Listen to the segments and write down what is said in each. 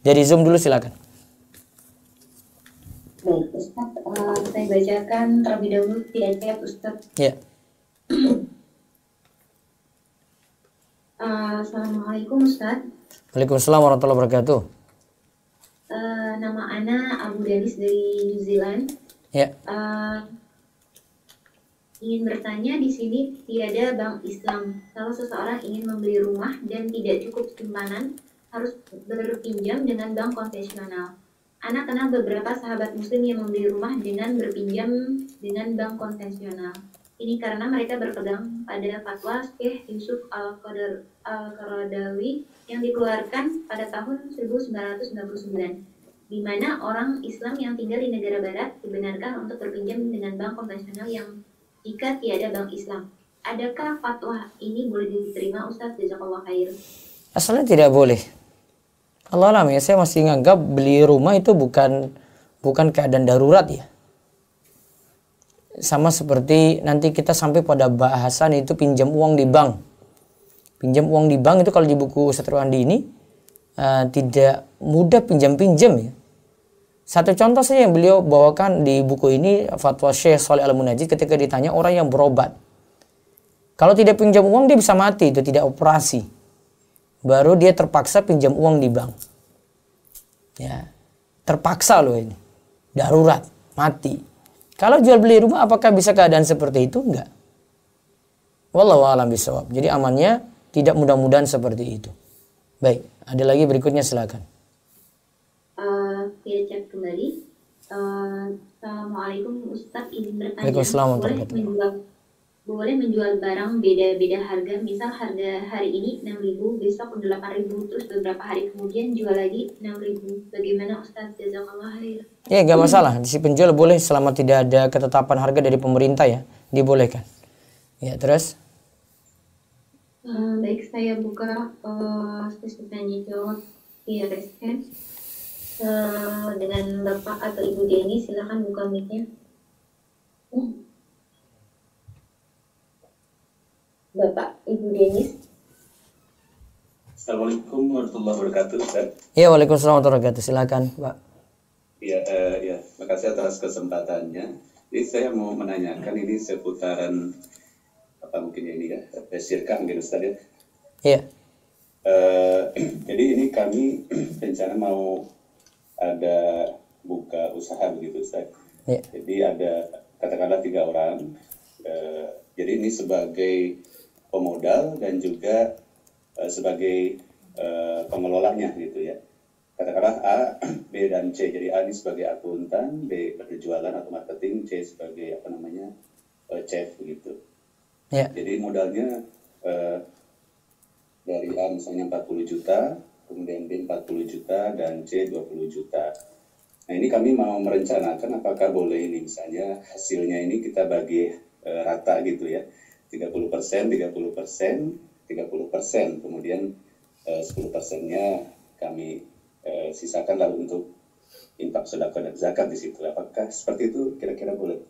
Dari Zoom dulu silakan. Baik, Ustaz, saya bacakan terlebih dahulu di chat, Ustaz. Ya. Assalamualaikum, Ustaz. Waalaikumsalam warahmatullahi wabarakatuh. Nama Ana Abu Danis dari New Zealand. Ya. Ingin bertanya, di sini tiada bank Islam. Kalau seseorang ingin membeli rumah dan tidak cukup simpanan, harus berpinjam dengan bank konvensional. Ana kenal beberapa sahabat muslim yang membeli rumah dengan berpinjam dengan bank konvensional. Ini karena mereka berpegang pada fatwa Syekh Yusuf Al-Qaradawi yang dikeluarkan pada tahun 1999, di mana orang Islam yang tinggal di negara barat dibenarkan untuk berpinjam dengan bank konvensional yang jika tiada bank Islam. Adakah fatwa ini boleh diterima, Ustaz? Jazakallah khair. Asalnya tidak boleh. Allah alam ya, saya masih nganggap beli rumah itu bukan keadaan darurat ya. Sama seperti nanti kita sampai pada bahasan itu pinjam uang di bank. Pinjam uang di bank itu kalau di buku Satriwandi ini tidak mudah pinjam-pinjam ya. Satu contoh saja yang beliau bawakan di buku ini, fatwa Syekh Shalih Al-Munajjid ketika ditanya orang yang berobat. Kalau tidak pinjam uang dia bisa mati, itu tidak operasi. Baru dia terpaksa pinjam uang di bank. Ya, terpaksa loh ini. Darurat, mati. Kalau jual beli rumah apakah bisa keadaan seperti itu? Enggak. Wallahu a'lam bishawab. Jadi amannya tidak mudah-mudahan seperti itu. Baik, ada lagi berikutnya silakan. Via chat kembali. Assalamualaikum Ustaz, izin bertanya. Waalaikumsalam. Boleh menjual barang beda-beda harga, misal harga hari ini 6.000, besok 8.000, terus beberapa hari kemudian jual lagi 6.000. Bagaimana Ustaz? Jazakallah khair. Ya, nggak masalah. Si penjual boleh selama tidak ada ketetapan harga dari pemerintah ya, dibolehkan. Ya, terus? Baik, saya buka sesi tanya jawab via resken dengan Bapak atau Ibu Deni. Silakan buka mic-nya. Bapak, Ibu Denis. Assalamualaikum warahmatullahi wabarakatuh, Ustaz. Ya, waalaikumsalam warahmatullahi wabarakatuh. Silakan, Pak. Ya, makasih atas kesempatannya. Jadi saya mau menanyakan ini seputaran apa mungkin ini ya, syirkah gitu, Ustaz ya. Iya. Jadi ini kami rencana mau ada buka usaha begitu, Ustaz. Ya. Jadi ada katakanlah 3 orang. Jadi ini sebagai pemodal dan juga sebagai pengelolanya gitu ya. Katakanlah A, B dan C. Jadi A ini sebagai akuntan, B berjualan atau marketing, C sebagai chef begitu. Ya. Jadi modalnya dari A misalnya 40 juta, kemudian B 40 juta dan C 20 juta. Nah ini kami mau merencanakan apakah boleh ini misalnya hasilnya ini kita bagi rata gitu ya. 30%, 30%, 30%, kemudian 10%-nya kami sisakan lalu untuk infak, sedekah dan zakat di situ. Apakah seperti itu kira-kira boleh?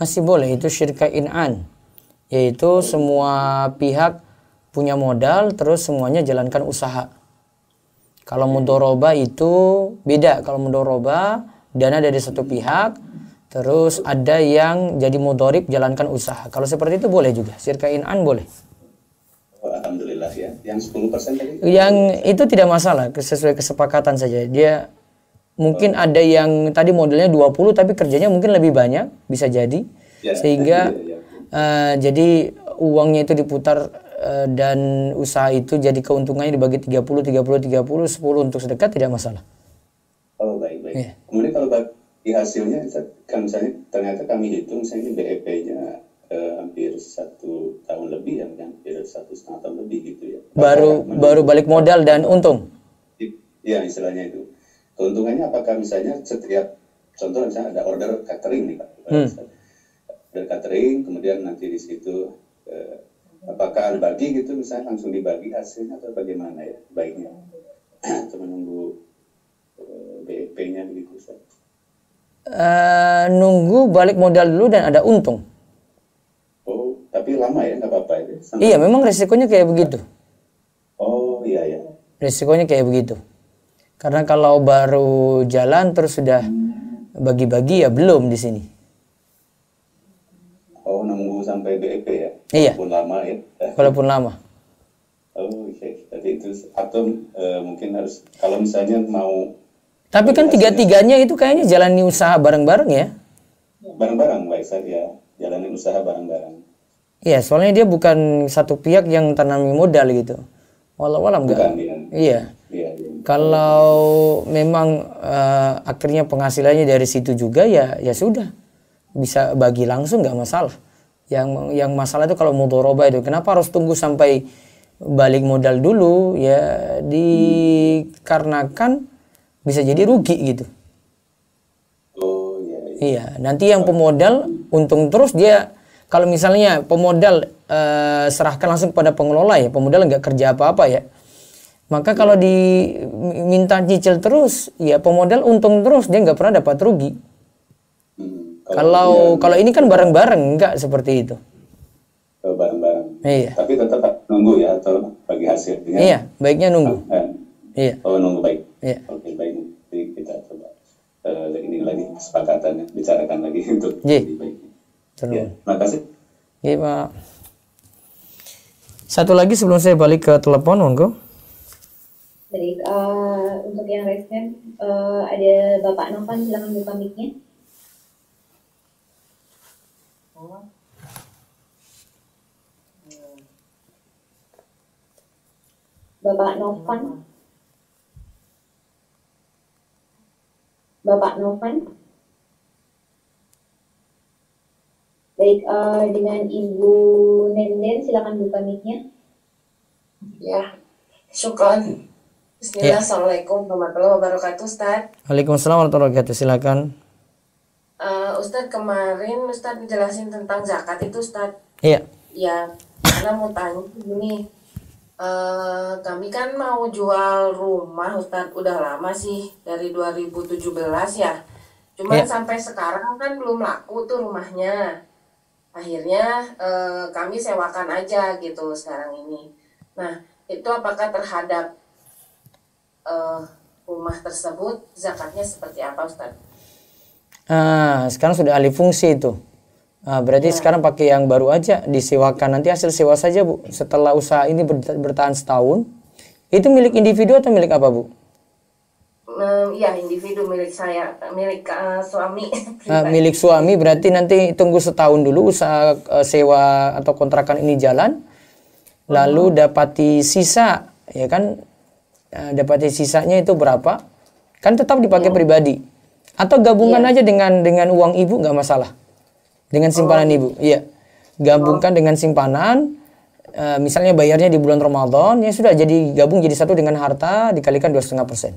Masih boleh, itu syirka in'an. Yaitu semua pihak punya modal terus semuanya jalankan usaha. Kalau mudoroba itu beda. Kalau mudoroba dana dari satu pihak, terus ada yang jadi mudorib jalankan usaha. Kalau seperti itu boleh juga. Syirka in'an boleh. Alhamdulillah ya. Yang 10% tadi? Yang itu tidak masalah, sesuai kesepakatan saja. Dia mungkin ada yang tadi modelnya 20 tapi kerjanya mungkin lebih banyak, bisa jadi. Ya, sehingga jadi uangnya itu diputar dan usaha itu jadi keuntungannya dibagi 30, 30, 30, 10 untuk sedekah tidak masalah. Oh baik. Ya. Kemudian kalau di hasilnya kan misalnya ternyata kami hitung misalnya ini BEP-nya hampir 1 tahun lebih ya, hampir 1,5 tahun lebih gitu ya. Baru balik modal dan untung. Ya istilahnya itu. Keuntungannya apakah misalnya setiap contoh misalnya ada order catering nih Pak. Order catering kemudian nanti di situ apakah dibagi gitu misalnya langsung dibagi hasilnya atau bagaimana ya baiknya? Atau menunggu BEP-nya begitu Ustaz. Nunggu balik modal dulu dan ada untung. Oh, tapi lama ya, nggak apa-apa itu. Iya, memang resikonya kayak begitu. Oh, iya. Resikonya kayak begitu. Karena kalau baru jalan terus sudah bagi-bagi ya belum di sini. Oh, nunggu sampai BEP ya? Iya. Walaupun lama ya? Walaupun lama. Oh, iya. Jadi itu atau mungkin harus kalau misalnya mau. Tapi kan tiga-tiganya itu kayaknya jalani usaha bareng-bareng ya? Bareng-bareng, baik saja. Jalani usaha bareng-bareng. Iya, soalnya dia bukan satu pihak yang tanami modal gitu. Walau-walau enggak. Bukan, Iya. Iya. Kalau memang akhirnya penghasilannya dari situ juga ya sudah. Bisa bagi langsung nggak masalah. Yang masalah itu kalau mudharabah itu kenapa harus tunggu sampai balik modal dulu ya, dikarenakan bisa jadi rugi gitu. Oh iya. Iya, nanti yang pemodal untung terus dia. Kalau misalnya pemodal serahkan langsung pada pengelola ya, pemodal nggak kerja apa-apa ya. Maka kalau diminta cicil terus, ya pemodal untung terus, dia nggak pernah dapat rugi. Kalau ini kan bareng-bareng, nggak seperti itu. Bareng-bareng. Iya. Tapi tetap nunggu ya atau bagi hasilnya. Iya, baiknya nunggu. Iya. Oh, nunggu baik. Iya. Oke, baik. Jadi kita coba ini lagi kesepakatannya, bicarakan lagi untuk Ji. lebih baik. Terus. Ya, makasih. Iya, Pak. Satu lagi sebelum saya balik ke telepon, monggo. Baik, untuk yang resmen ada Bapak Novan, silakan buka mic-nya. Bapak Novan. Bapak Novan. Baik, dengan Ibu Nenden, silakan buka mic-nya. Ya, syukron. Bismillah, Assalamualaikum warahmatullahi wabarakatuh, Ustaz. Waalaikumsalam warahmatullahi wabarakatuh, silakan. Ustaz, kemarin Ustaz menjelasin tentang zakat itu, Ustaz. Iya. Ya, karena mau tanya gini, kami kan mau jual rumah, Ustaz, udah lama sih, dari 2017 ya. Cuman sampai sekarang kan belum laku tuh rumahnya. Akhirnya kami sewakan aja gitu sekarang ini. Nah, itu apakah terhadap rumah tersebut zakatnya seperti apa, Ustaz? Sekarang sudah alih fungsi itu. Berarti sekarang pakai yang baru aja, disewakan. Nanti hasil sewa saja, Bu. Setelah usaha ini bertahan setahun, itu milik individu atau milik apa, Bu? Ya, individu, milik saya, milik suami. Milik suami, berarti nanti tunggu setahun dulu usaha sewa atau kontrakan ini jalan. Lalu dapati sisa, ya kan? Dapati sisanya itu berapa? Kan tetap dipakai pribadi. Atau gabungan aja dengan uang ibu, nggak masalah. Dengan simpanan ibu, iya. Gabungkan dengan simpanan, misalnya bayarnya di bulan Ramadan, ya sudah jadi gabung jadi satu dengan harta dikalikan 2,5%.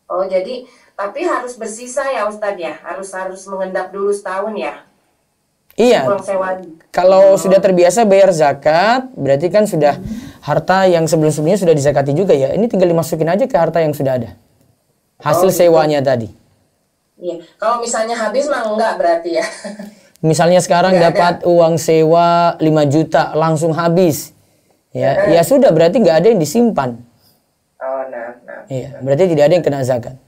Oh, jadi tapi harus bersisa ya, Ustadz ya? Harus mengendap dulu setahun ya? Iya. Uang sewa. Kalau sudah terbiasa bayar zakat, berarti kan sudah harta yang sebelum-sebelumnya sudah dizakati juga ya. Ini tinggal dimasukin aja ke harta yang sudah ada. Hasil sewanya tadi. Iya. Kalau misalnya habis mah enggak berarti ya. Misalnya sekarang dapat uang sewa 5 juta langsung habis. Ya, ya sudah berarti nggak ada yang disimpan. Oh, nah. Iya, berarti tidak ada yang kena zakat.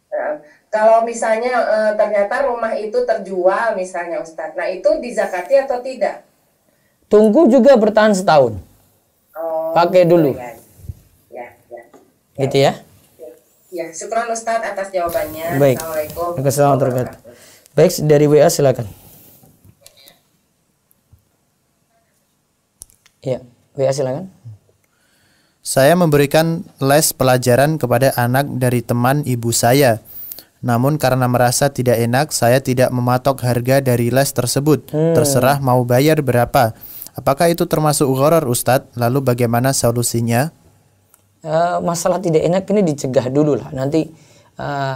Nah, kalau misalnya ternyata rumah itu terjual misalnya, Ustadz. Nah, itu dizakati atau tidak? Tunggu juga bertahan setahun. Oh, pakai dulu. Ya. Gitu ya. Ya, syukran Ustadz atas jawabannya. Baik. Assalamualaikum. Waalaikumsalam warahmatullahi wabarakatuh. Baik, dari WA silakan. Iya, WA silakan. Saya memberikan les pelajaran kepada anak dari teman ibu saya. Namun karena merasa tidak enak, saya tidak mematok harga dari les tersebut. Terserah mau bayar berapa. Apakah itu termasuk gharar, Ustadz? Lalu bagaimana solusinya? Masalah tidak enak ini dicegah dulu lah. Nanti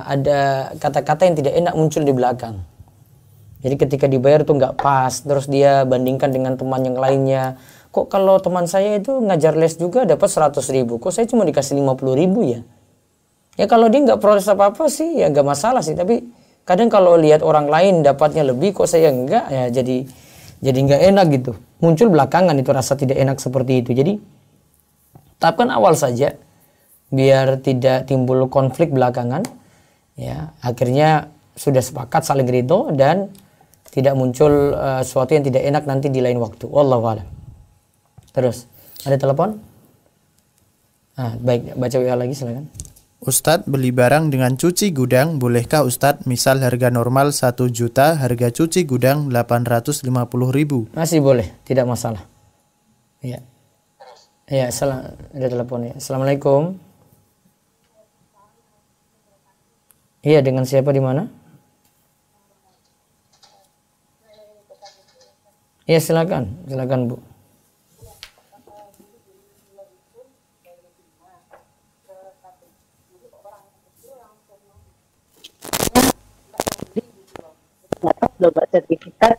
ada kata-kata yang tidak enak muncul di belakang. Jadi ketika dibayar tuh nggak pas. Terus dia bandingkan dengan teman yang lainnya. Kok kalau teman saya itu ngajar les juga dapat 100.000. Kok saya cuma dikasih 50.000 ya? Ya kalau dia nggak protes apa-apa sih ya nggak masalah sih. Tapi kadang kalau lihat orang lain dapatnya lebih kok saya enggak, ya jadi nggak enak gitu. Muncul belakangan itu rasa tidak enak seperti itu. Jadi tetapkan awal saja. biar tidak timbul konflik belakangan. Ya, akhirnya sudah sepakat saling ridho dan tidak muncul sesuatu yang tidak enak nanti di lain waktu. Wallahu a'lam. Terus ada telepon? Baik, baca WA lagi silakan. Ustadz, beli barang dengan cuci gudang, bolehkah Ustadz? Misal harga normal 1 juta, harga cuci gudang 850.000. Masih boleh, tidak masalah. Ya. Ya, ada telepon ya. Assalamualaikum. Iya, dengan siapa di mana? Iya, silakan Bu. Dapat sertifikat,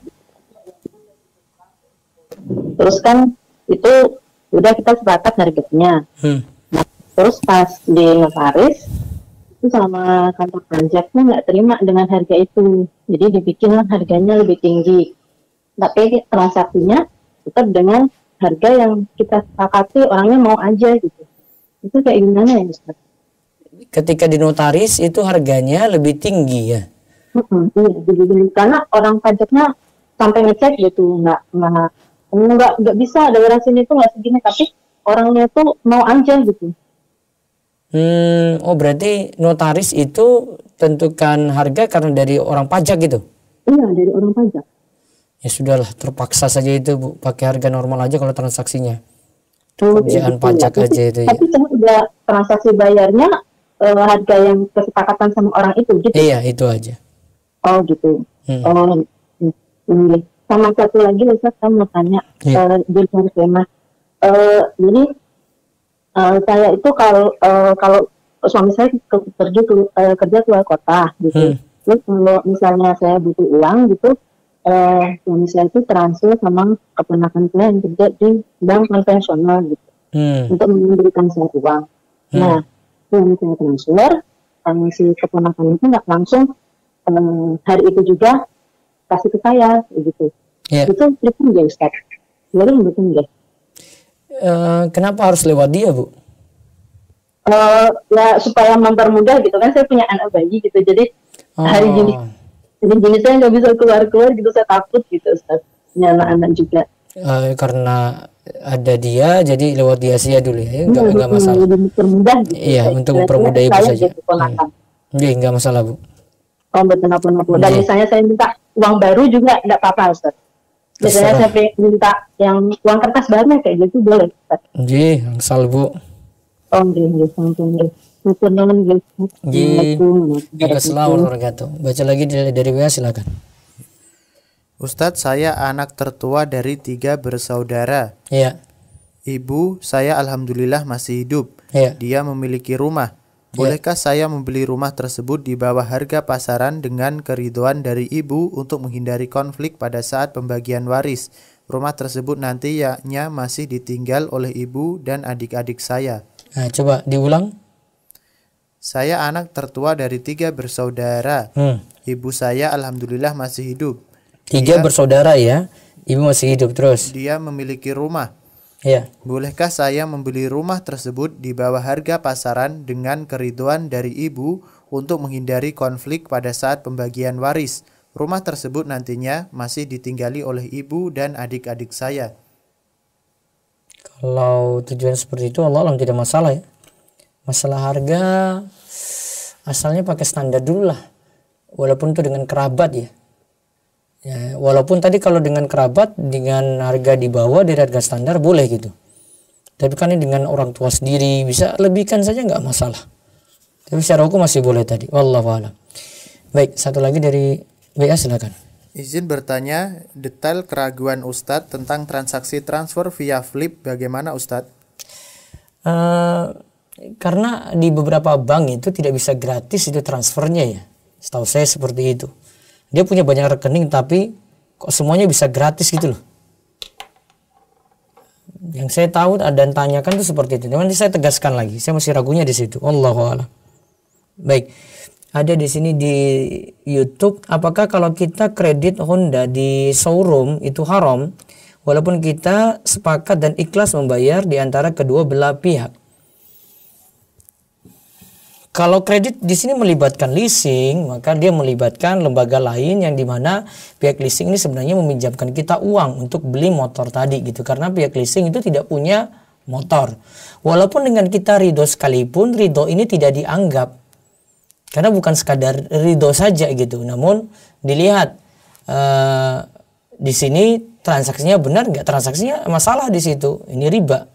terus kan itu udah kita sepakat harganya. Nah, terus pas di notaris itu sama kantor pajaknya nggak terima dengan harga itu, jadi dibikin harganya lebih tinggi, tapi transaksinya tetap dengan harga yang kita sepakati, orangnya mau aja gitu. Itu kayak gimana ya Ustaz? Ketika di notaris itu harganya lebih tinggi ya? Iya, karena orang pajaknya sampai ngecek gitu, nggak bisa daerah sini tuh nggak segini, tapi orangnya tuh mau aja gitu. Oh, berarti notaris itu tentukan harga karena dari orang pajak gitu? Iya, dari orang pajak. Ya sudahlah, terpaksa saja itu Bu, pakai harga normal aja kalau transaksinya. Kerjaan pajak aja itu ya. Tapi cuma udah transaksi bayarnya harga yang kesepakatan sama orang itu gitu. Iya, itu aja. Oh gitu. Sama satu lagi Ustaz, saya mau tanya di luar tema. Jadi saya itu kalau suami saya kerja keluar kota gitu. Terus kalau misalnya saya butuh uang gitu, suami saya itu transfer sama keponakan saya yang kerja di bank konvensional gitu, untuk memberikan saya uang. Nah, suami saya transfer, si keponakan itu nggak langsung hari itu juga kasih ke saya gitu. Itu betul nggak Ustaz? Betul nggak? Kenapa harus lewat dia Bu? Ya supaya mempermudah gitu kan, saya punya anak bayi gitu, jadi hari gini saya nggak bisa keluar gitu, saya takut gitu Ustaz, punya anak-anak juga. Karena ada dia jadi lewat dia saja dulu ya, nggak masalah. Mempermudah gitu. Iya, untuk mempermudah ibu saja. Iya, nggak masalah Bu. Oh, betul. Dan misalnya saya minta uang baru juga tidak apa-apa Ustaz. Biasanya saya minta yang uang kertas baru kayak gitu boleh Ustaz. Nggih, angsal Bu. Oh, nggih. Assalamualaikum. Baca lagi dari WA silakan. Ustadz, saya anak tertua dari 3 bersaudara. Iya. Ibu saya alhamdulillah masih hidup. Iya. Dia memiliki rumah. Bolehkah saya membeli rumah tersebut di bawah harga pasaran dengan keridhoan dari ibu untuk menghindari konflik pada saat pembagian waris? Rumah tersebut nantinya masih ditinggal oleh ibu dan adik-adik saya. Nah, coba diulang. Saya anak tertua dari 3 bersaudara. Ibu saya alhamdulillah masih hidup. 3 bersaudara ya. Ibu masih hidup terus. Dia memiliki rumah. Iya. Bolehkah saya membeli rumah tersebut di bawah harga pasaran dengan keridhoan dari ibu untuk menghindari konflik pada saat pembagian waris? Rumah tersebut nantinya masih ditinggali oleh ibu dan adik-adik saya. Kalau tujuan seperti itu Allah alam tidak masalah ya. Masalah harga asalnya pakai standar dulu lah. Walaupun itu dengan kerabat ya. Ya, walaupun tadi kalau dengan kerabat dengan harga di bawah dari harga standar boleh gitu. Tapi kan ini dengan orang tua sendiri bisa lebihkan saja nggak masalah. Tapi secara hukum masih boleh tadi. Wallahu a'lam. Baik, satu lagi dari WA silakan. Izin bertanya, detail keraguan Ustadz tentang transaksi transfer via Flip bagaimana Ustadz? Karena di beberapa bank itu tidak bisa gratis itu transfernya ya. Setahu saya seperti itu. Dia punya banyak rekening tapi kok semuanya bisa gratis gitu loh. Yang saya tahu dan tanyakan itu seperti itu. Nanti saya tegaskan lagi. Saya masih ragunya di situ. Wallahu a'lam. Baik. Ada di sini di YouTube, apakah kalau kita kredit Honda di showroom itu haram walaupun kita sepakat dan ikhlas membayar di antara kedua belah pihak? Kalau kredit di sini melibatkan leasing, maka dia melibatkan lembaga lain yang dimana pihak leasing ini sebenarnya meminjamkan kita uang untuk beli motor tadi gitu. Karena pihak leasing itu tidak punya motor. Walaupun dengan kita ridho sekalipun, ridho ini tidak dianggap. Karena bukan sekadar ridho saja gitu. Namun dilihat di sini transaksinya benar nggak? Transaksinya masalah di situ. Ini riba.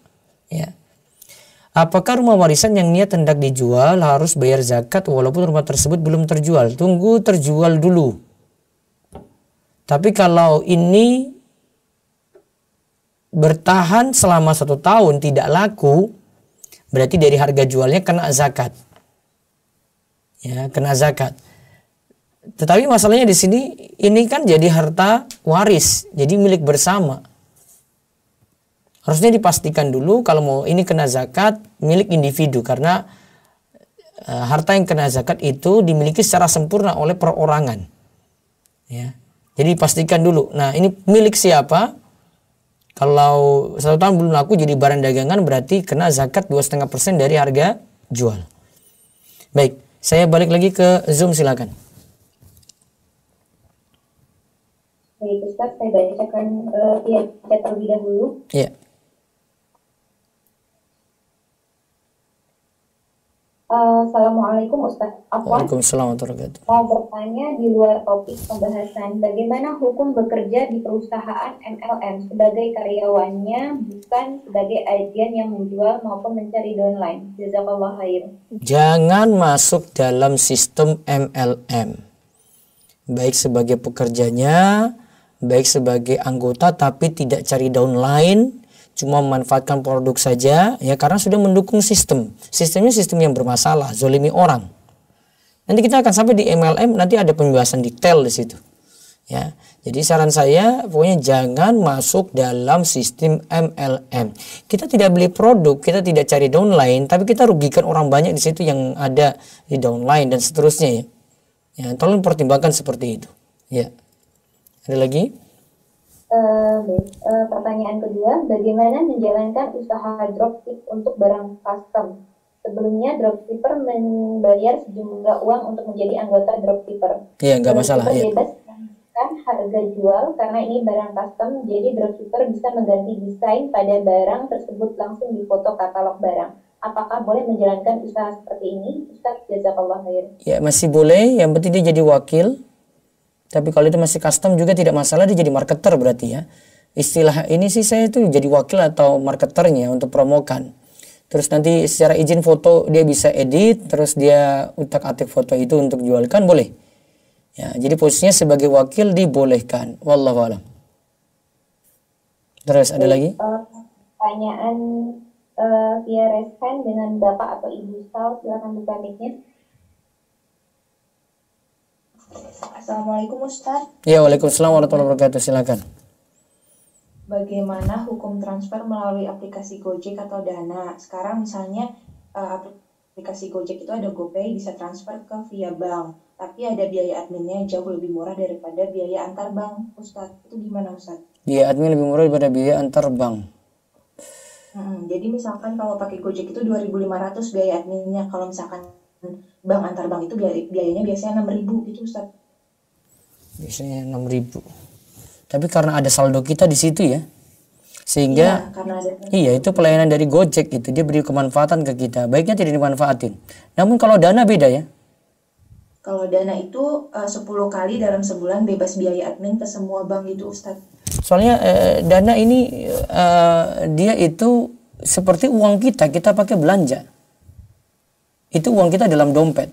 Ya. Apakah rumah warisan yang niat hendak dijual harus bayar zakat walaupun rumah tersebut belum terjual? Tunggu terjual dulu. Tapi kalau ini bertahan selama 1 tahun tidak laku, berarti dari harga jualnya kena zakat. Ya, kena zakat. Tetapi masalahnya di sini ini kan jadi harta waris, jadi milik bersama. Harusnya dipastikan dulu kalau mau ini kena zakat milik individu, karena harta yang kena zakat itu dimiliki secara sempurna oleh perorangan. Ya. Jadi dipastikan dulu. Nah, ini milik siapa? Kalau 1 tahun belum laku jadi barang dagangan, berarti kena zakat 2,5% dari harga jual. Baik, saya balik lagi ke Zoom, silakan. Baik Ustaz, saya bacakan via chat terlebih dahulu. Iya. Assalamualaikum Ustaz. Waalaikumsalam warahmatullahi wabarakatuh. Mau bertanya di luar topik pembahasan, bagaimana hukum bekerja di perusahaan MLM sebagai karyawannya, bukan sebagai agen yang menjual maupun mencari downline? Jazakallah khair. Jangan masuk dalam sistem MLM. Baik sebagai pekerjanya, baik sebagai anggota, tapi tidak cari downline, cuma memanfaatkan produk saja, ya, karena sudah mendukung sistem. Sistemnya sistem yang bermasalah, zolimi orang. Nanti kita akan sampai di MLM, nanti ada pembahasan detail di situ. Ya, jadi saran saya pokoknya jangan masuk dalam sistem MLM. Kita tidak beli produk, kita tidak cari downline, tapi kita rugikan orang banyak di situ yang ada di downline dan seterusnya ya. Ya, tolong pertimbangkan seperti itu. Ya. Ada lagi? Pertanyaan kedua, bagaimana menjalankan usaha dropship untuk barang custom? Sebelumnya dropshipper membayar sejumlah uang untuk menjadi anggota dropshipper. Iya, nggak masalah. Dropshipper bebas menentukan harga jual karena ini barang custom, jadi dropshipper bisa mengganti desain pada barang tersebut langsung di foto katalog barang. Apakah boleh menjalankan usaha seperti ini? Ustaz, jazakallah khair. Ya, masih boleh, yang penting dia jadi wakil. Tapi kalau itu masih custom juga tidak masalah, dia jadi marketer berarti ya. Istilah ini sih saya itu jadi wakil atau marketernya untuk promokan. Terus nanti secara izin foto dia bisa edit, terus dia utak-atik foto itu untuk jualkan, boleh. Ya, jadi posisinya sebagai wakil dibolehkan. Wallahu a'lam. Terus ada lagi? Pertanyaan via reskan dengan Bapak atau Ibu Sal, silakan buka mic-nya. Assalamualaikum Ustaz. Ya, waalaikumsalam warahmatullahi wabarakatuh. Silakan. Bagaimana hukum transfer melalui aplikasi Gojek atau Dana? Sekarang misalnya aplikasi Gojek itu ada GoPay, bisa transfer ke via bank, tapi ada biaya adminnya jauh lebih murah daripada biaya antar bank. Ustaz, itu gimana Ustaz? Biaya admin lebih murah daripada biaya antar bank. Jadi misalkan kalau pakai Gojek itu 2.500 biaya adminnya, kalau misalkan bank antar bank itu biayanya biasanya 6.000 gitu Ustaz. Biasanya 6.000. Tapi karena ada saldo kita di situ ya. Sehingga iya itu pelayanan dari Gojek itu, dia beri kemanfaatan ke kita. Baiknya tidak dimanfaatin. Namun kalau Dana beda ya. Kalau Dana itu 10 kali dalam sebulan bebas biaya admin ke semua bank gitu Ustaz. Soalnya Dana ini dia itu seperti uang kita pakai belanja. Itu uang kita dalam dompet.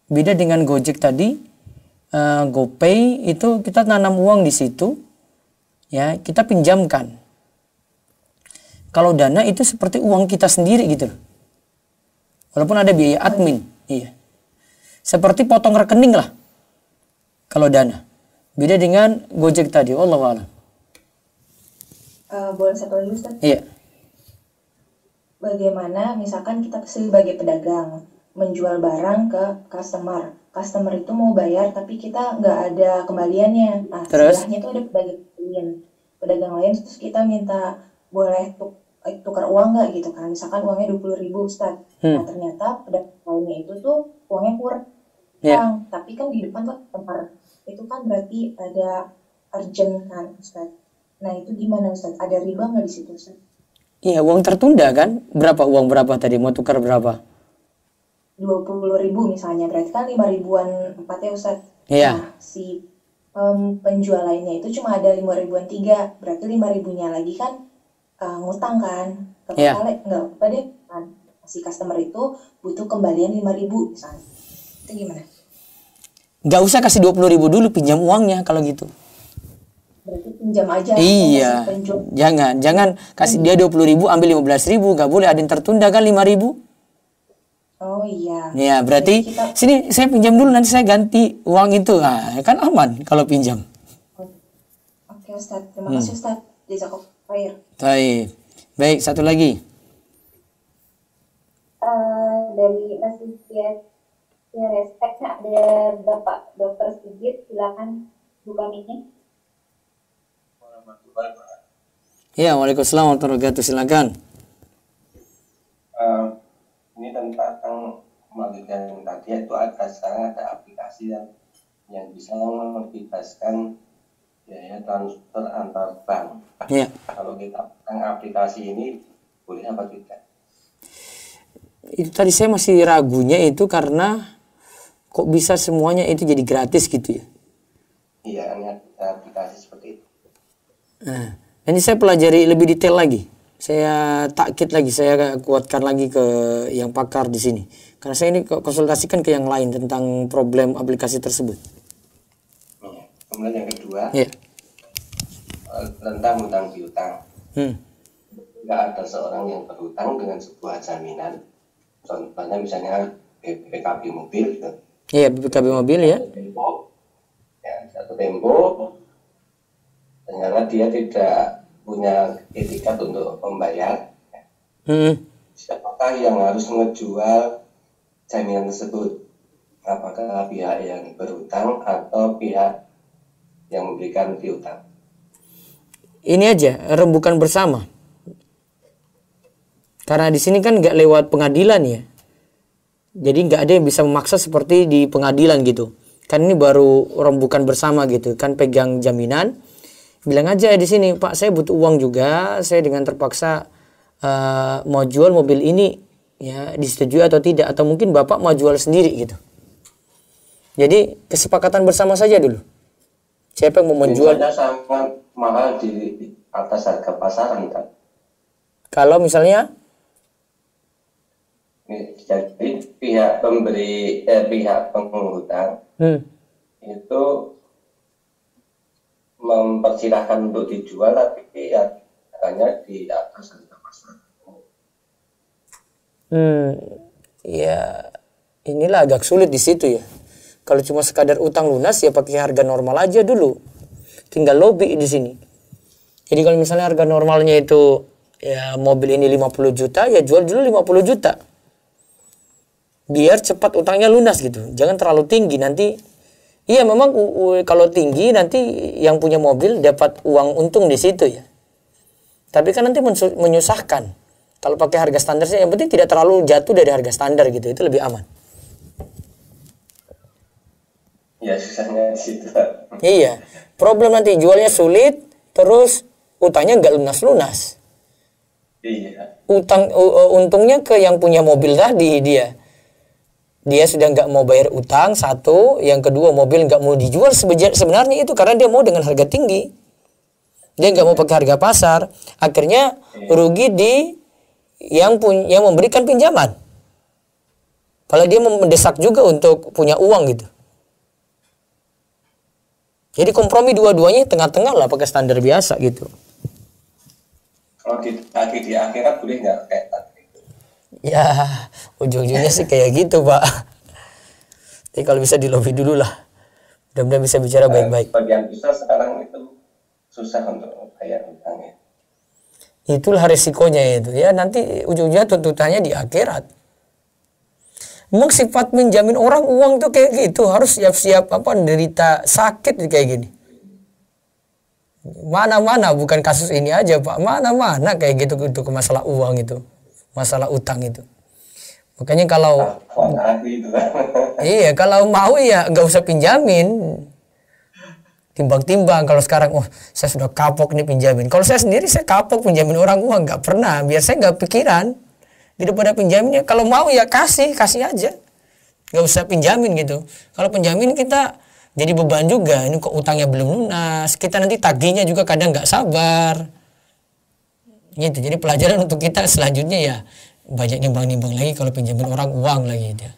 Beda dengan Gojek tadi, GoPay itu kita nanam uang di situ, ya kita pinjamkan. Kalau Dana itu seperti uang kita sendiri gitu, walaupun ada biaya admin, iya. Seperti potong rekening lah. Kalau Dana, beda dengan Gojek tadi. Wallahu a'lam. Boleh satu lagi Ustaz? Iya. Bagaimana misalkan kita sebagai pedagang menjual barang ke customer itu mau bayar tapi kita nggak ada kembaliannya. Nah, sebelahnya itu ada pedagang lain terus kita minta boleh tukar uang nggak gitu kan, misalkan uangnya 20.000 Ustaz. Nah ternyata pedagang lainnya itu tuh uangnya kurang, tapi kan di depan tuh tempar, itu kan berarti ada urgent kan Ustaz. Nah itu gimana Ustaz, ada riba nggak di situ Ustaz? Iya, uang tertunda kan? Uang berapa tadi? Mau tukar berapa? 20.000 misalnya, berarti kan 5.000-an empatnya Ustaz. Iya. Nah si penjual lainnya itu cuma ada 5.000-an 3, berarti 5.000-nya lagi kan ngutang kan ke nggak apa deh kan, si customer itu butuh kembalian 5.000 misalnya, itu gimana? Nggak usah kasih 20.000 dulu, pinjam uangnya kalau gitu. Berarti pinjam aja. Iya, jangan kasih dia 20.000 ambil 15.000, nggak boleh, ada yang tertunda kan 5.000. Oh iya. Ya berarti sini saya pinjam dulu, nanti saya ganti uang itu, kan aman kalau pinjam. Oke Ustaz, terima kasih Ustaz. Jazakallahu khair. Baik, satu lagi. Dari Masjid Respect, ada Bapak Dr. Sigit, silakan buka mic-nya. Ya, waalaikumsalam warahmatullahi wabarakatuh, silakan. Ini tentang melanjutkan yang tadi, itu sekarang ada aplikasi yang bisa membebaskan biaya transfer antar bank. Iya. Kalau kita pakai aplikasi ini boleh apa tidak? Itu tadi saya masih ragunya itu karena kok bisa semuanya itu jadi gratis gitu ya? Iya, ini ada aplikasi seperti itu. Nah, ini saya pelajari lebih detail lagi. Saya takkit lagi, saya kuatkan lagi ke yang pakar di sini. Karena saya ini konsultasikan ke yang lain tentang problem aplikasi tersebut. Kemudian yang kedua, tentang hutang piutang. Nggak ada seorang yang berhutang dengan sebuah jaminan. Contohnya misalnya BPKB mobil. Iya, BPKB mobil ya. Satu tempo, ternyata dia tidak punya etikat untuk membayar. Siapakah yang harus menjual jaminan tersebut? Apakah pihak yang berhutang atau pihak yang memberikan piutang? Ini aja rembukan bersama. Karena di sini kan nggak lewat pengadilan ya. Jadi nggak ada yang bisa memaksa seperti di pengadilan gitu. Kan ini baru rembukan bersama gitu. Kan pegang jaminan. Bilang aja di sini, Pak, saya butuh uang juga. Saya dengan terpaksa mau jual mobil ini, ya disetujui atau tidak, atau mungkin Bapak mau jual sendiri gitu. Jadi kesepakatan bersama saja dulu. Siapa yang mau menjual? Sangat mahal di atas harga pasaran kan. Kalau misalnya jadi pihak pemberi pihak penghutang itu mempersilahkan untuk dijual, tapi harganya di atas harga pasar. Ya inilah agak sulit di situ ya. Kalau cuma sekadar utang lunas ya pakai harga normal aja dulu. Tinggal lobby di sini. Jadi kalau misalnya harga normalnya itu ya mobil ini 50 juta, ya jual dulu 50 juta. Biar cepat utangnya lunas gitu. Jangan terlalu tinggi nanti. Iya memang kalau tinggi nanti yang punya mobil dapat uang untung di situ ya. Tapi kan nanti menyusahkan. Kalau pakai harga standarnya yang penting tidak terlalu jatuh dari harga standar gitu. Itu lebih aman. Ya susahnya di situ. Iya. Problem nanti jualnya sulit terus utangnya nggak lunas-lunas. Iya. Untungnya ke yang punya mobil tadi dia. Dia sudah nggak mau bayar utang, satu. Yang kedua, mobil nggak mau dijual sebenarnya itu karena dia mau dengan harga tinggi. Dia nggak mau pakai harga pasar. Akhirnya rugi di yang memberikan pinjaman. Kalau dia mendesak juga untuk punya uang gitu. Jadi kompromi dua-duanya tengah-tengah lah, pakai standar biasa gitu. Kalau di akhirat boleh nggak kayak tadi? Ya, ujung-ujungnya sih kayak gitu, Pak. Tapi kalau bisa dilobi dulu lah. Mudah-mudahan bisa bicara baik-baik. Bagian besar sekarang itu susah untuk bayar utangnya. Itulah resikonya itu. Ya, nanti ujung-ujungnya tuntutannya di akhirat. Memang sifat menjamin orang uang tuh kayak gitu. Harus siap-siap menderita sakit kayak gini. Mana-mana, bukan kasus ini aja Pak, mana-mana kayak gitu itu ke masalah uang itu, masalah utang itu. Makanya kalau iya, kalau mau ya nggak usah pinjamin, timbang-timbang. Kalau sekarang, oh saya sudah kapok nih pinjamin. Kalau saya sendiri saya kapok pinjamin orang uang, nggak pernah. Biar saya nggak pikiran daripada pinjaminnya. Kalau mau ya kasih aja, nggak usah pinjamin gitu. Kalau pinjamin kita jadi beban juga. Ini kok utangnya belum lunas, kita nanti tagihnya juga kadang nggak sabar. Gitu. Jadi pelajaran untuk kita selanjutnya ya banyak nimbang-nimbang lagi kalau pinjamin orang uang lagi dia.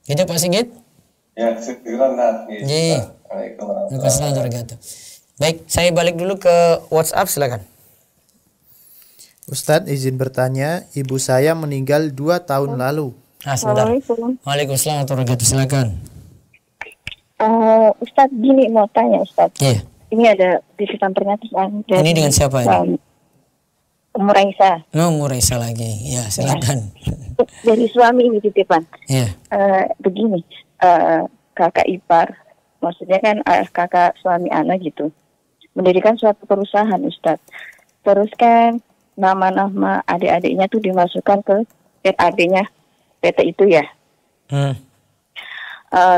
Gitu Pak Sigit? Ya, syukuran lah. Terima kasih. Baik, saya balik dulu ke WhatsApp, silakan. Ustadz izin bertanya, ibu saya meninggal 2 tahun lalu. Sebentar. Waalaikumsalam warahmatullahi wabarakatuh, silakan. Ustadz gini mau tanya Ustadz. Iya. Ini ada titipan pernyataan dari Ini dengan siapa ini? Muraisa. Muraisa lagi. Ya, silakan. Dari suami ini titipan. Iya. Begini, kakak ipar, maksudnya kan kakak suami anak gitu, mendirikan suatu perusahaan Ustadz. Terus kan nama-nama adik-adiknya tuh dimasukkan ke adiknya PT itu ya.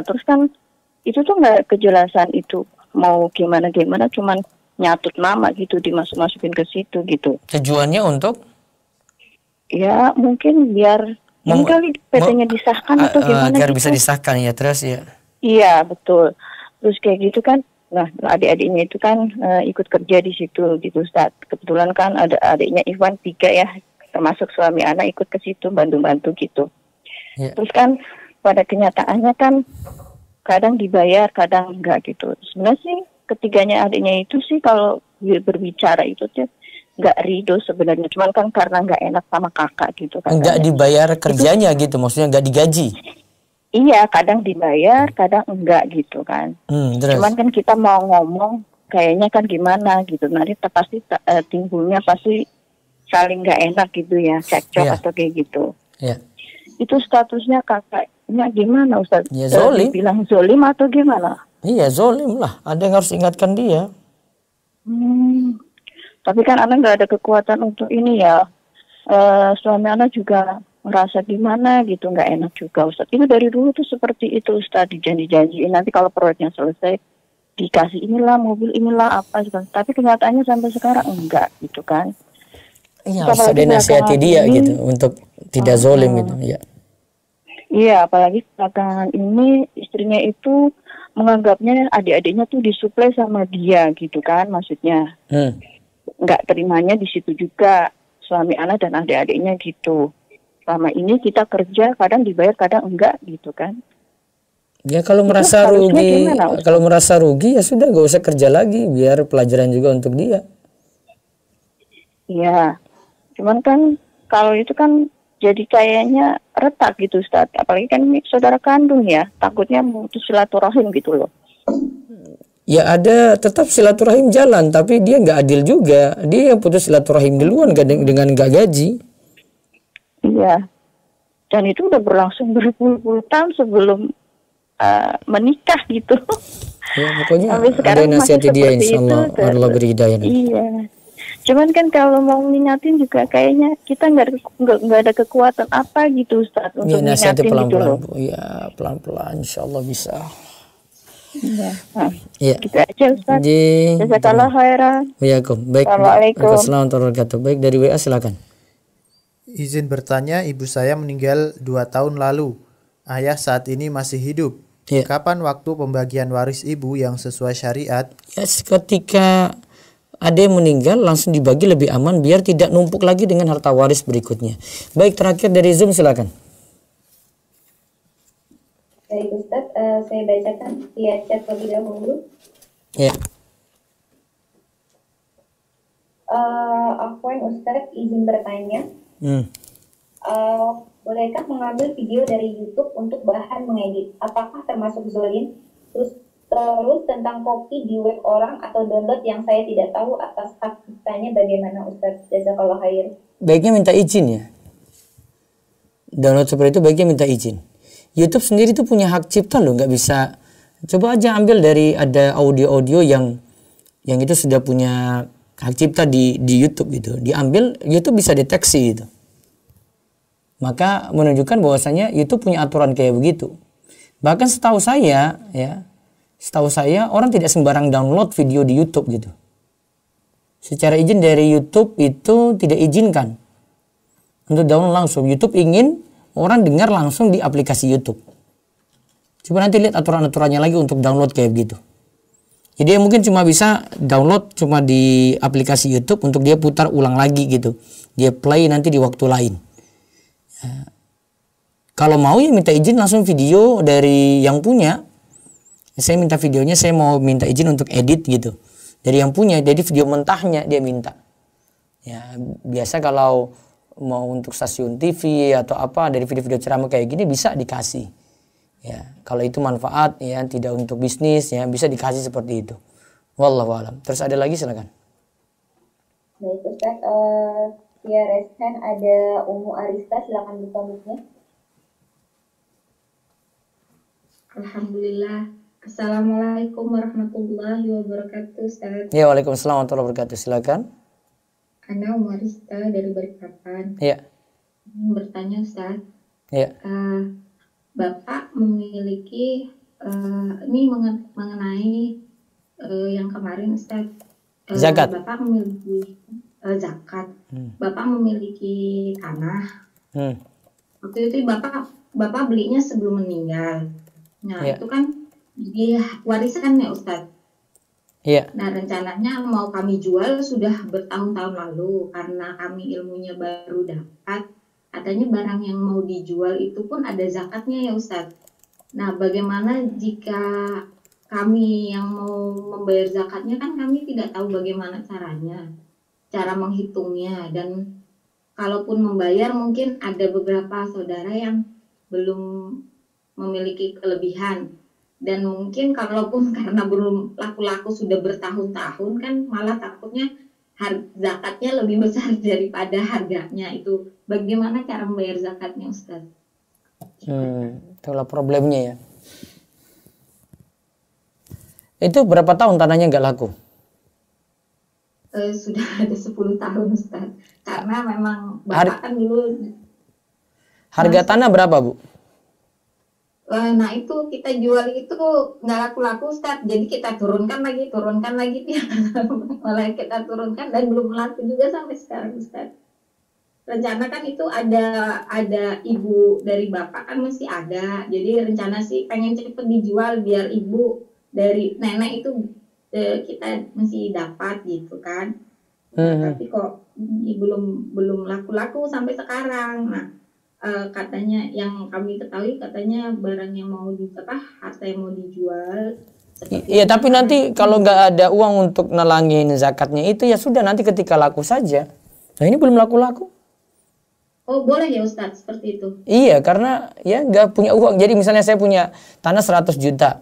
Terus kan itu tuh nggak kejelasan itu mau gimana, cuman nyatut nama gitu, dimasuk-masukin ke situ gitu. Tujuannya untuk? Ya mungkin biar kali PT-nya disahkan atau gimana biar gitu. bisa disahkan ya, terus ya. Iya betul. Terus kayak gitu kan, nah adik-adiknya itu kan ikut kerja di situ gitu Ustaz. Kebetulan kan ada adiknya Iwan 3 ya, termasuk suami anak ikut ke situ bantu-bantu gitu. Ya. Terus kan pada kenyataannya kan kadang dibayar, kadang enggak gitu. Sebenarnya sih ketiganya adiknya itu sih kalau berbicara itu tuh nggak ridho sebenarnya, cuman kan karena nggak enak sama kakak gitu kan. Nggak dibayar kerjanya itu, gitu, maksudnya nggak digaji. Iya, kadang dibayar, kadang enggak gitu kan. Cuman kan kita mau ngomong kayaknya kan gimana gitu, nanti pasti timbulnya pasti saling nggak enak gitu ya, cekcok atau kayak gitu. Iya. Itu statusnya kakaknya gimana Ustaz? Ya zolim. Bilang zolim atau gimana? Iya zolim lah, ada yang harus ingatkan dia. Tapi kan anak nggak ada kekuatan untuk ini ya. Suami anak juga merasa gimana gitu, nggak enak juga Ustaz. Itu dari dulu tuh seperti itu Ustaz, dijanji-janjiin nanti kalau proyeknya selesai dikasih inilah mobil, inilah apa gitu. Tapi kenyataannya sampai sekarang enggak gitu kan. Iya, harus ada nasihati dia ini, gitu untuk tidak zolim gitu ya. Iya, apalagi belakangan ini istrinya itu menganggapnya adik-adiknya tuh disuplai sama dia gitu kan, maksudnya. Nggak terimanya di situ juga suami anak dan adik-adiknya gitu. Selama ini kita kerja kadang dibayar kadang enggak gitu kan. Ya kalau merasa rugi ya sudah gak usah kerja lagi, biar pelajaran juga untuk dia. Iya. Cuman kan kalau itu kan jadi kayaknya retak gitu Ustaz. Apalagi kan ini saudara kandung ya, takutnya memutus silaturahim gitu loh. Ya ada tetap silaturahim jalan, tapi dia nggak adil juga. Dia yang putus silaturahim duluan dengan nggak gaji. Iya. Dan itu udah berlangsung berpuluh-puluh tahun sebelum menikah gitu. Ya pokoknya ada nasihati dia, insyaallah Allah beri hidayah. Iya. Cuman kan kalau mau ngingatin juga kayaknya kita nggak ada kekuatan apa gitu Ustaz untuk ngingatin pelan-pelan, gitu loh. Ya pelan-pelan, insyaallah bisa. Ya. Gitu aja Ustaz. Jazakallah khairan. Baik. Assalamualaikum. Baik, dari WA silakan. Izin bertanya, ibu saya meninggal 2 tahun lalu. Ayah saat ini masih hidup. Ya. Kapan waktu pembagian waris ibu yang sesuai syariat? Ya, ketika ada yang meninggal langsung dibagi lebih aman biar tidak numpuk lagi dengan harta waris berikutnya. Baik, terakhir dari Zoom silakan. Baik Ustaz, saya bacakan via chat terlebih dahulu. Ya. Afwan Ustaz, izin bertanya. Bolehkah mengambil video dari YouTube untuk bahan mengedit? Apakah termasuk zolim? Terus tentang kopi di web orang atau download yang saya tidak tahu atas hak ciptanya bagaimana Ustaz? Jazakallah khair. Baiknya minta izin ya. Download seperti itu baiknya minta izin. YouTube sendiri tuh punya hak cipta loh, nggak bisa Coba aja ambil dari ada audio-audio yang itu sudah punya hak cipta di YouTube gitu. Diambil, YouTube bisa deteksi gitu. Maka menunjukkan bahwasanya YouTube punya aturan kayak begitu. Bahkan setahu saya orang tidak sembarang download video di YouTube gitu. Secara izin dari YouTube itu tidak izinkan untuk download langsung. YouTube ingin orang dengar langsung di aplikasi YouTube. Coba nanti lihat aturan-aturannya lagi untuk download kayak begitu. Jadi mungkin cuma bisa download cuma di aplikasi YouTube untuk dia putar ulang lagi gitu. Dia play nanti di waktu lain. Kalau mau ya minta izin langsung video dari yang punya. Saya minta videonya, saya mau minta izin untuk edit gitu. Dari yang punya, jadi video mentahnya dia minta. Ya, biasa kalau mau untuk stasiun TV atau apa dari video-video ceramah kayak gini bisa dikasih. Ya, kalau itu manfaat ya, tidak untuk bisnis ya, bisa dikasih seperti itu. Wallahu a'lam. Terus ada lagi silakan. Baik Ustaz, via raise hand ada Umu Arista, silakan buka mic-nya. Alhamdulillah. Assalamualaikum warahmatullahi wabarakatuh Ustaz. Ya, waalaikumsalam warahmatullahi wabarakatuh. Silakan. Ana Umu Arista dari Balikpapan. Ya. Bertanya Ustaz. Ya. Bapak memiliki ini mengenai yang kemarin Ustaz. Zakat. Bapak memiliki zakat. Bapak memiliki tanah. Waktu itu Bapak belinya sebelum meninggal. Nah, itu kan dia warisan ya Ustaz. Iya. Nah, rencananya mau kami jual sudah bertahun-tahun lalu karena kami ilmunya baru dapat. Katanya barang yang mau dijual itu pun ada zakatnya ya Ustaz. Nah, bagaimana jika kami yang mau membayar zakatnya kan kami tidak tahu bagaimana caranya, cara menghitungnya, dan kalaupun membayar mungkin ada beberapa saudara yang belum memiliki kelebihan. Dan mungkin kalaupun karena belum laku-laku sudah bertahun-tahun kan malah takutnya zakatnya lebih besar daripada harganya itu. Bagaimana cara membayar zakatnya Ustaz? Itulah problemnya ya. Itu berapa tahun tanahnya nggak laku? Sudah ada 10 tahun Ustaz. Karena memang Bapak kan dulu. Harga tanah berapa Bu? Nah itu kita jual itu nggak laku-laku Ustaz. Jadi kita turunkan lagi mulai kita turunkan dan belum laku juga sampai sekarang Ustaz. Rencana kan itu ada ibu dari Bapak kan masih ada. Jadi rencana sih pengen cepet dijual biar ibu dari nenek itu kita masih dapat gitu kan. Tapi kok belum laku-laku sampai sekarang. Nah, katanya yang kami ketahui katanya barang yang mau harta yang mau dijual. Iya, tapi nanti kalau nggak ada uang untuk nalangin zakatnya itu ya sudah nanti ketika laku saja. Nah ini belum laku-laku. Oh boleh ya Ustadz seperti itu? Iya, karena ya nggak punya uang. Jadi misalnya saya punya tanah 100 juta.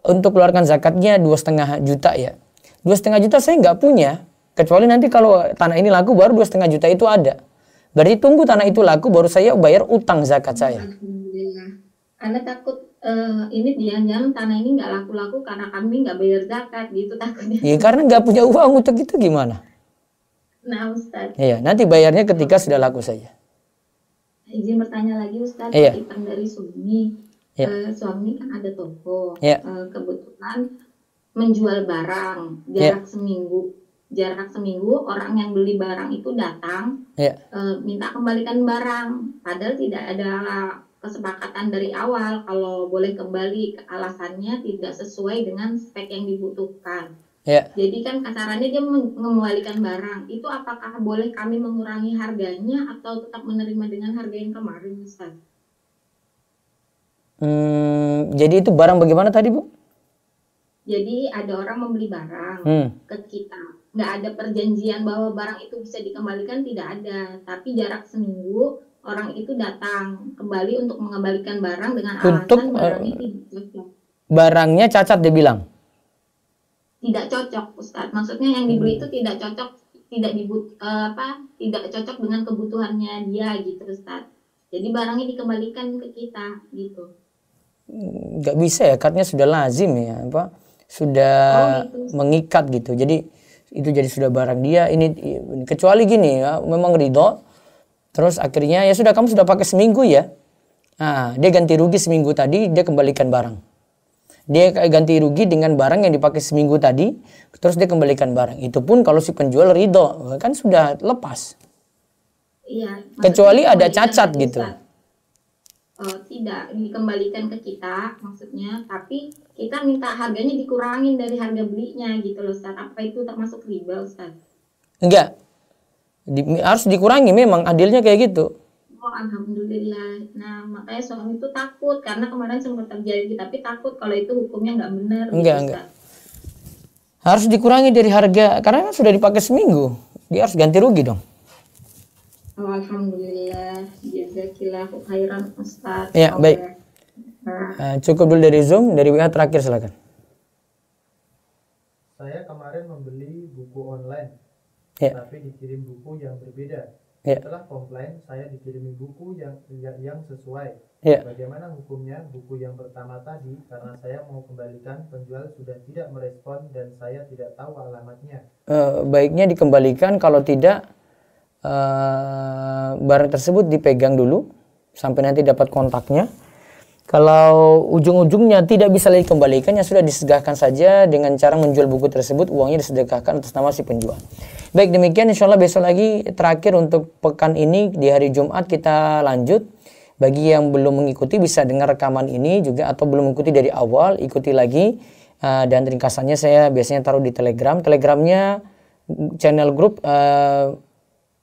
Untuk keluarkan zakatnya 2,5 juta ya. 2,5 juta saya nggak punya. Kecuali nanti kalau tanah ini laku baru 2,5 juta itu ada. Berarti tunggu tanah itu laku baru saya bayar utang zakat saya. Alhamdulillah. Anda takut ini jangan-jangan tanah ini nggak laku-laku karena kami nggak bayar zakat gitu takutnya. Iya, karena nggak punya uang untuk itu gimana? Nah Ustadz. Iya, nanti bayarnya ketika sudah laku saja. Izin bertanya lagi Ustadz, iya. Titipan dari suami. Iya. Suami kan ada toko. Iya. Kebetulan menjual barang jarak seminggu. Jarak seminggu orang yang beli barang itu datang minta kembalikan barang, padahal tidak ada kesepakatan dari awal kalau boleh kembali, alasannya tidak sesuai dengan spek yang dibutuhkan. Jadi kan kasarannya dia mengembalikan barang itu, apakah boleh kami mengurangi harganya atau tetap menerima dengan harga yang kemarin Ustaz? Jadi itu barang bagaimana tadi Bu? Jadi ada orang membeli barang ke kita. Nggak ada perjanjian bahwa barang itu bisa dikembalikan, tidak ada. Tapi jarak seminggu orang itu datang kembali untuk mengembalikan barang dengan alasan barangnya tidak cocok. Barangnya cacat dia bilang? Tidak cocok Ustadz. Maksudnya yang dibeli itu tidak cocok, tidak cocok dengan kebutuhannya dia gitu Ustadz. Jadi barangnya dikembalikan ke kita gitu. nggak bisa ya, akadnya sudah lazim ya, apa sudah mengikat gitu. Jadi itu jadi sudah barang dia. Ini kecuali gini ya, memang ridho, terus akhirnya ya sudah, kamu sudah pakai seminggu ya, nah dia ganti rugi seminggu tadi, dia kembalikan barang. Dia ganti rugi dengan barang yang dipakai seminggu tadi, terus dia kembalikan barang. Itu pun kalau si penjual ridho, kan sudah lepas. Iya. Kecuali ada cacat gitu. Tidak dikembalikan ke kita maksudnya, tapi kita minta harganya dikurangin dari harga belinya gitu loh Ustaz. Apa itu termasuk riba Ustaz? Enggak. Harus dikurangi, memang adilnya kayak gitu. Oh alhamdulillah. Nah makanya suami itu takut karena kemarin sempat terjadi, tapi takut kalau itu hukumnya nggak benar. Enggak. Harus dikurangi dari harga karena kan sudah dipakai seminggu. Dia harus ganti rugi dong. Oh, alhamdulillah, jazakillahu khairan Ustaz. Ya, baik. Cukup dulu dari Zoom, dari WA terakhir silakan. Saya kemarin membeli buku online, tapi dikirim buku yang berbeda. Setelah komplain, saya dikirimi buku yang sesuai. Bagaimana hukumnya buku yang pertama tadi? Karena saya mau kembalikan, penjual sudah tidak merespon dan saya tidak tahu alamatnya. Baiknya dikembalikan, kalau tidak barang tersebut dipegang dulu sampai nanti dapat kontaknya. Kalau ujung-ujungnya tidak bisa lagi dikembalikan, ya sudah disedekahkan saja dengan cara menjual buku tersebut, uangnya disedekahkan atas nama si penjual. Baik, demikian insyaallah besok lagi terakhir untuk pekan ini di hari Jumat kita lanjut. Bagi yang belum mengikuti bisa dengar rekaman ini juga, atau belum mengikuti dari awal ikuti lagi, dan ringkasannya saya biasanya taruh di Telegram. Telegramnya channel grup,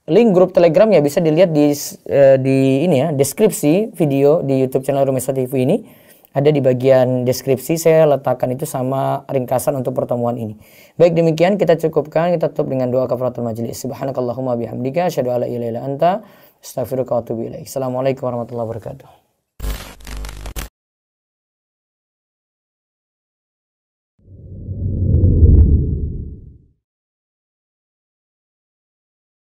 link grup Telegram ya bisa dilihat di ini ya, deskripsi video di YouTube channel Rumesa TV ini. Ada di bagian deskripsi, saya letakkan itu sama ringkasan untuk pertemuan ini. Baik, demikian kita cukupkan, kita tutup dengan doa kafaratul majelis. Subhanakallahumma bihamdika asyhadu alla ilaha illa anta astaghfiruka wa atubu ilaik. Assalamualaikum warahmatullahi wabarakatuh.